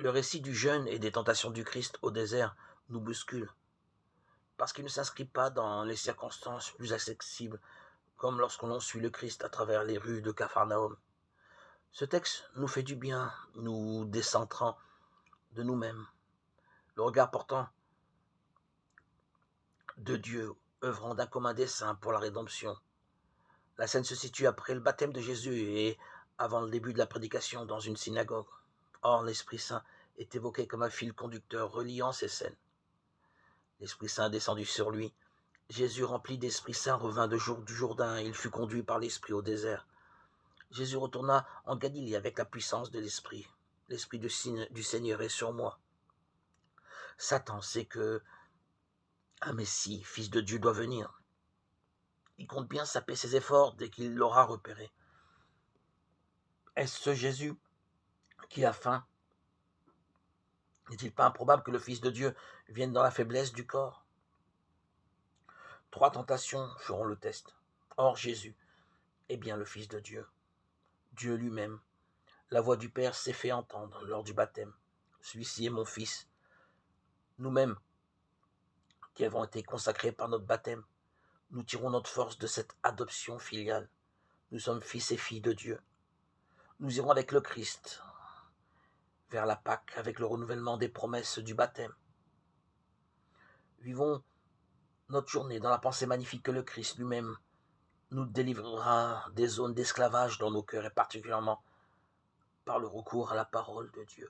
Le récit du jeûne et des tentations du Christ au désert nous bouscule, parce qu'il ne s'inscrit pas dans les circonstances plus accessibles, comme lorsque l'on suit le Christ à travers les rues de Capharnaüm. Ce texte nous fait du bien, nous décentrant de nous-mêmes, le regard portant de Dieu, œuvrant d'un commun dessein pour la rédemption. La scène se situe après le baptême de Jésus et avant le début de la prédication dans une synagogue. Or, l'Esprit Saint est évoqué comme un fil conducteur reliant ces scènes. L'Esprit Saint descendu sur lui. Jésus, rempli d'Esprit Saint, revint du Jourdain et il fut conduit par l'Esprit au désert. Jésus retourna en Galilée avec la puissance de l'Esprit. L'Esprit du Seigneur est sur moi. Satan sait que un Messie, fils de Dieu, doit venir. Il compte bien saper ses efforts dès qu'il l'aura repéré. Est-ce ce Jésus qui a faim? N'est-il pas improbable que le Fils de Dieu vienne dans la faiblesse du corps? 3 tentations feront le test. Or, Jésus est bien le Fils de Dieu, Dieu lui-même. La voix du Père s'est fait entendre lors du baptême. Celui-ci est mon Fils. Nous-mêmes, qui avons été consacrés par notre baptême, nous tirons notre force de cette adoption filiale. Nous sommes fils et filles de Dieu. Nous irons avec le Christ vers la Pâque, avec le renouvellement des promesses du baptême. Vivons notre journée dans la pensée magnifique que le Christ lui-même nous délivrera des zones d'esclavage dans nos cœurs, et particulièrement par le recours à la parole de Dieu.